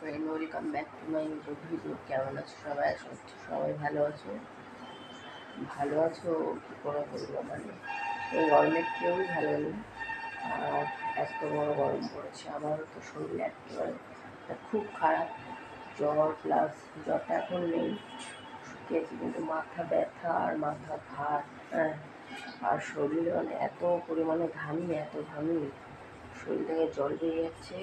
Friend, welcome back to my YouTube video. কেমন আছো সবাই? সত্যি সবাই ভালো আছো? ভালো আছো কী করে বলবো, মানে এই গরমে কেউই ভালো নেই। আর এত বড় গরম পড়েছে, আমারও তো শরীর একেবারে খুব খারাপ। জ্বর, প্লাস জ্বরটা এখন নেই, শুকিয়েছি, কিন্তু মাথা ব্যথা আর মাথা ভার। হ্যাঁ, আর শরীরে মানে এত পরিমাণে ঘামি, এত ঘামি, শরীর থেকে জল বেরিয়ে যাচ্ছে।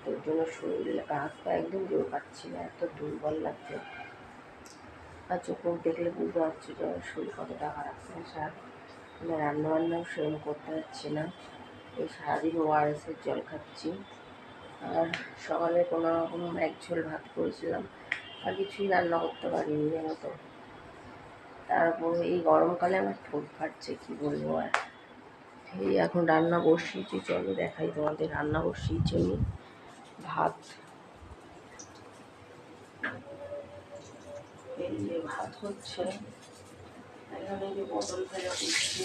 তোর জন্য শরীর হাত পা একদম জোর পাচ্ছি না, এত দুর্বল লাগছে। আর চোখ মুখ দেখলে বুঝতে পারছি যে শরীর কতটা খারাপ। মানে রান্নাবান্নাও সেরকম করতে পারছি না। এই সারাদিন ওআরএসের জল খাচ্ছি। আর সকালে কোনো রকম এক ঝোল ভাত করেছিলাম, আর কিছুই রান্না করতে পারিনি জানো তো। তারপর এই গরমকালে আমার ঠোঁট ফাটছে, কী বলবো। আর এই এখন রান্না বসিয়েছি, চলো দেখাই তোমাদের। রান্না বসিয়েছি আমি ভাত, এই যে ভাত হচ্ছে, এখানে যে পটল ভাজা করছি,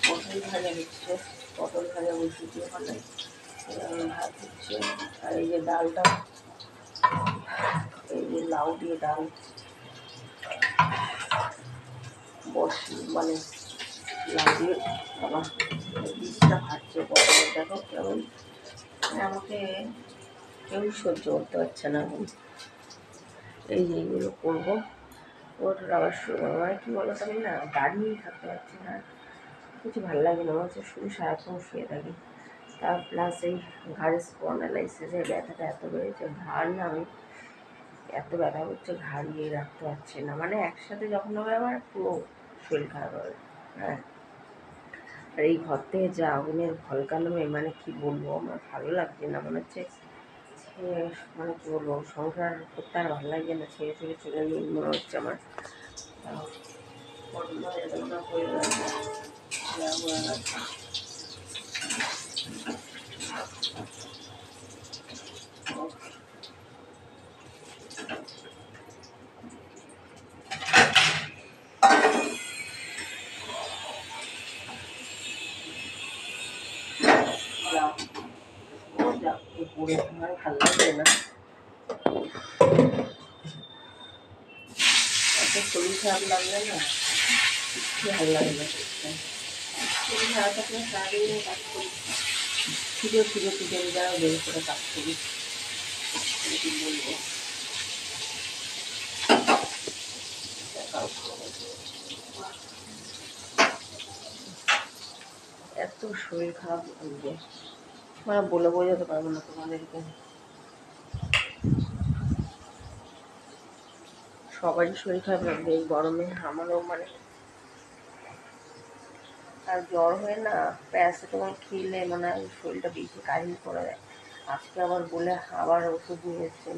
পটল ভাজা হচ্ছে, পটল ভাজা বসিয়েছি ওখানে, ভাত হচ্ছে। আর এই যে ডালটা, এই যে লাউ দিয়ে ডাল মানে লাউ দিয়ে, আবার বীজটা ফাটছে পটলের, দেখো কেমন। আমাকে কেউ সহ্য করতে পারছে না এখন। এই যে এইগুলো করবো, ওর আবার শুরু করবো। মানে কী বলো তো, আমি না দাঁড়িয়েই থাকতে পারছি না, কিছু ভালো লাগে না, আমার হচ্ছে শুধু সারাক্ষণ শুয়ে থাকি। তার প্লাস এই ঘাড়ের স্পন্ডালাইসিসের ব্যথাটা এত বেড়েছে, ঘাড় না, আমি এত ব্যথা করছে, ঘাড় ইয়ে রাখতে পারছি না। মানে একসাথে যখন হবে আমার পুরো শরীর খারাপ হবে। হ্যাঁ, আর এই ঘর থেকে যা আগুনের ভলকানোমে, মানে কি বলবো, আমার ভালো লাগছে না। মনে হচ্ছে মানে কী বলবো, সংসার করতে আর ভালো লাগছে না, ছেড়ে ছেড়ে চলে গিয়ে মনে হচ্ছে আমার। হয়ে গেছে। পুরো আমার ভালো লাগছে না, এত শরীর খারাপ লাগলে না কিছু ভালো লাগে না। শরীর খারাপ থাকলে সারাদিন কাজ করি, ফিরে ফিরে ফিরে যারা বের করে কাজ করি, কি বলবো। এত শরীর খারাপ লাগবে, মানে বলে বোঝাতে পারবো না তোমাদেরকে। সবারই শরীর খারাপ লাগবে এই গরমে, আমারও। মানে আর জ্বর হয়ে না প্যারাসিটামল খেলে মানে শরীরটা বেশি কাহিল করে দেয়। আজকে আবার বলে আবার ওষুধ নিয়ে এসছে,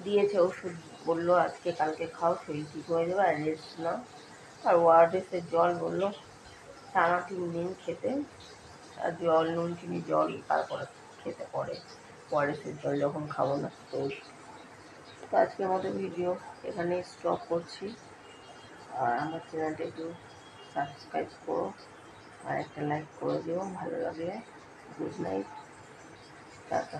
দিয়েছে ওষুধ, বললো আজকে কালকে খাও, শরীর ঠিক হয়ে যাবে, আর রেস্ট নাও। আর ওআরএসের জল বললো টানা 3 দিন খেতে, আর জল, নুন চিনি জল তারপরে খেতে পড়ে, ওআরএসের জল যখন খাবো না। তো আজকের মতো ভিডিও এখানেই স্টপ করছি। আর আমার চ্যানেলটা একটু সাবস্ক্রাইব করো, আর একটা লাইক করে দিও ভালো লাগলে। Good night, tata.